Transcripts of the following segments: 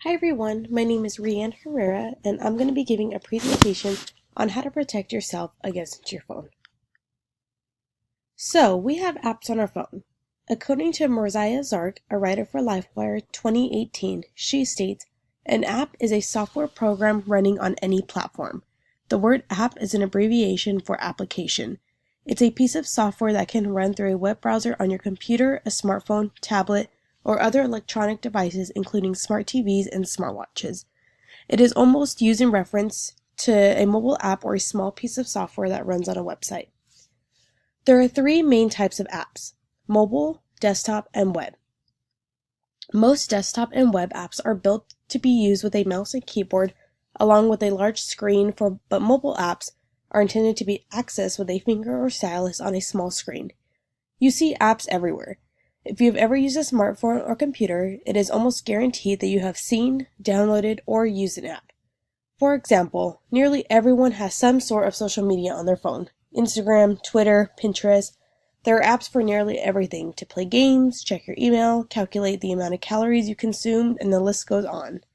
Hi everyone, my name is Rianne Herrera and I'm going to be giving a presentation on how to protect yourself against your phone. So, we have apps on our phone. According to Marzieh Zark, a writer for LifeWire 2018, she states, "An app is a software program running on any platform. The word app is an abbreviation for application. It's a piece of software that can run through a web browser on your computer, a smartphone, tablet, or other electronic devices including smart TVs and smartwatches. It is almost used in reference to a mobile app or a small piece of software that runs on a website." There are three main types of apps: mobile, desktop, and web. Most desktop and web apps are built to be used with a mouse and keyboard along with a large screen, but mobile apps are intended to be accessed with a finger or stylus on a small screen. You see apps everywhere. If you have ever used a smartphone or computer, it is almost guaranteed that you have seen, downloaded, or used an app. For example, nearly everyone has some sort of social media on their phone: Instagram, Twitter, Pinterest. There are apps for nearly everything: to play games, check your email, calculate the amount of calories you consumed, and the list goes on.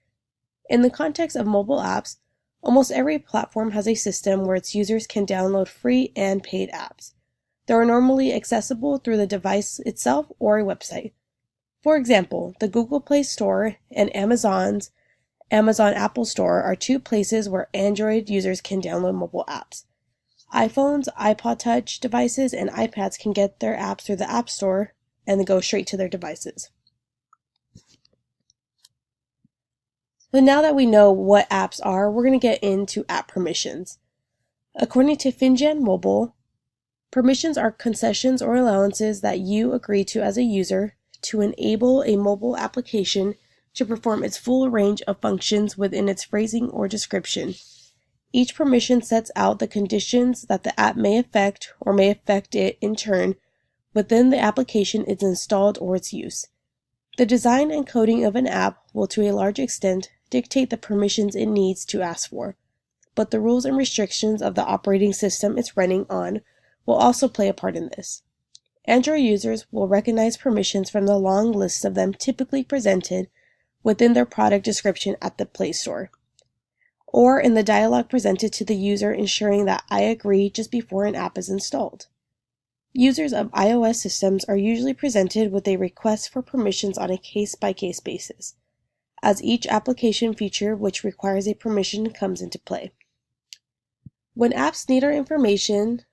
In the context of mobile apps, almost every platform has a system where its users can download free and paid apps. They are normally accessible through the device itself or a website. For example, the Google Play Store and Amazon Apple Store are two places where Android users can download mobile apps. iPhones, iPod Touch devices, and iPads can get their apps through the App Store and they go straight to their devices. So now that we know what apps are, we're going to get into app permissions. According to FinGen Mobile, permissions are concessions or allowances that you agree to as a user to enable a mobile application to perform its full range of functions within its phrasing or description. Each permission sets out the conditions that the app may affect or may affect it in turn within the application it's installed or its use. The design and coding of an app will to a large extent dictate the permissions it needs to ask for, but the rules and restrictions of the operating system it's running on will also play a part in this. Android users will recognize permissions from the long list of them typically presented within their product description at the Play Store, or in the dialog presented to the user ensuring that "I agree" just before an app is installed. Users of iOS systems are usually presented with a request for permissions on a case-by-case basis, as each application feature which requires a permission comes into play. When apps need our information,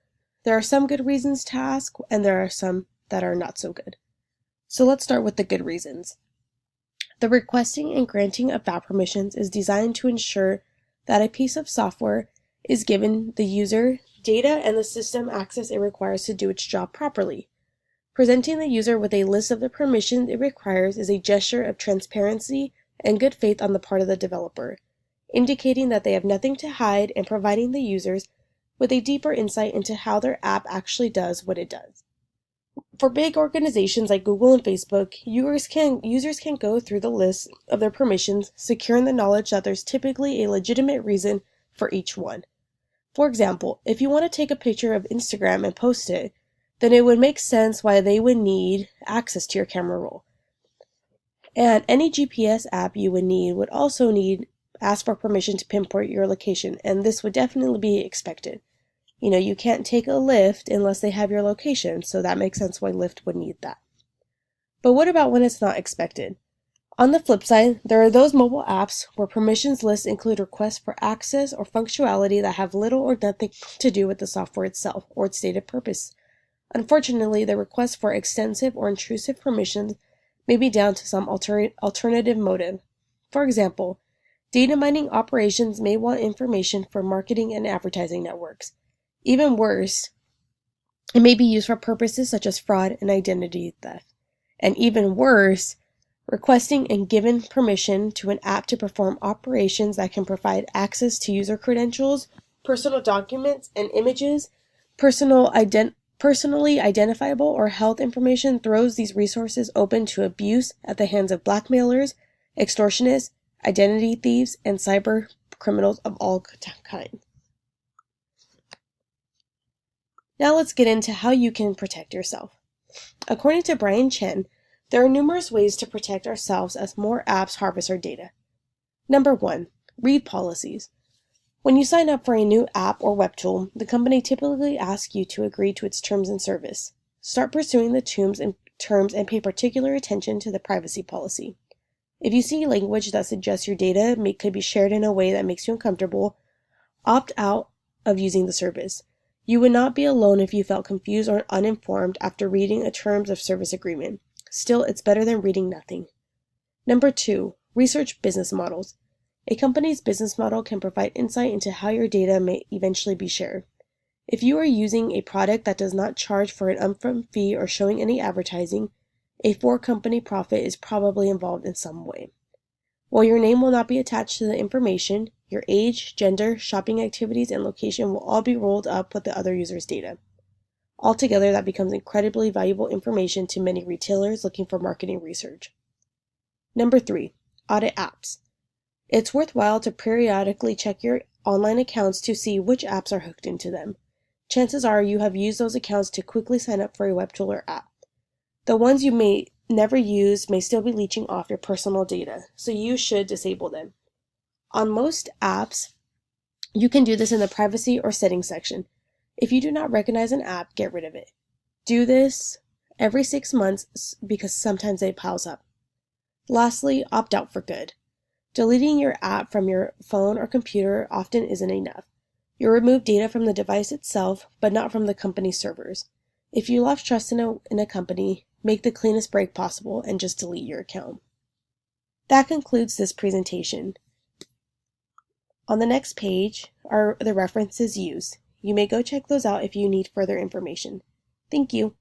there are some good reasons to ask, and there are some that are not so good. So let's start with the good reasons. The requesting and granting of app permissions is designed to ensure that a piece of software is given the user data and the system access it requires to do its job properly. Presenting the user with a list of the permissions it requires is a gesture of transparency and good faith on the part of the developer, indicating that they have nothing to hide and providing the users with a deeper insight into how their app actually does what it does. For big organizations like Google and Facebook, users can go through the list of their permissions, secure in the knowledge that there's typically a legitimate reason for each one. For example, if you want to take a picture of Instagram and post it, then it would make sense why they would need access to your camera roll. And any GPS app you would also ask for permission to pinpoint your location, and this would definitely be expected. You can't take a Lyft unless they have your location, so that makes sense why Lyft would need that. But what about when it's not expected? On the flip side, there are those mobile apps where permissions lists include requests for access or functionality that have little or nothing to do with the software itself or its stated purpose. Unfortunately, the request for extensive or intrusive permissions may be down to some alternative motive. For example, data mining operations may want information for marketing and advertising networks. Even worse, it may be used for purposes such as fraud and identity theft. And even worse, requesting and giving permission to an app to perform operations that can provide access to user credentials, personal documents and images, personally identifiable or health information throws these resources open to abuse at the hands of blackmailers, extortionists, identity thieves, and cyber criminals of all kinds. Now let's get into how you can protect yourself. According to Brian Chen, there are numerous ways to protect ourselves as more apps harvest our data. Number 1. Read policies. When you sign up for a new app or web tool, the company typically asks you to agree to its terms and service. Start pursuing the terms and pay particular attention to the privacy policy. If you see language that suggests your data could be shared in a way that makes you uncomfortable, opt out of using the service. You would not be alone if you felt confused or uninformed after reading a terms of service agreement. Still, it's better than reading nothing. Number 2. Research business models. A company's business model can provide insight into how your data may eventually be shared. If you are using a product that does not charge for an upfront fee or showing any advertising, a for-company profit is probably involved in some way. While your name will not be attached to the information, your age, gender, shopping activities, and location will all be rolled up with the other user's data. Altogether, that becomes incredibly valuable information to many retailers looking for marketing research. Number 3. Audit apps. It's worthwhile to periodically check your online accounts to see which apps are hooked into them. Chances are you have used those accounts to quickly sign up for a web tool or app. The ones you may never use may still be leeching off your personal data, so you should disable them. On most apps, you can do this in the privacy or settings section. If you do not recognize an app, get rid of it. Do this every 6 months because sometimes it piles up. Lastly, opt out for good. Deleting your app from your phone or computer often isn't enough. You'll remove data from the device itself, but not from the company's servers. If you lost trust in a company, make the cleanest break possible and just delete your account. That concludes this presentation. On the next page are the references used. You may go check those out if you need further information. Thank you.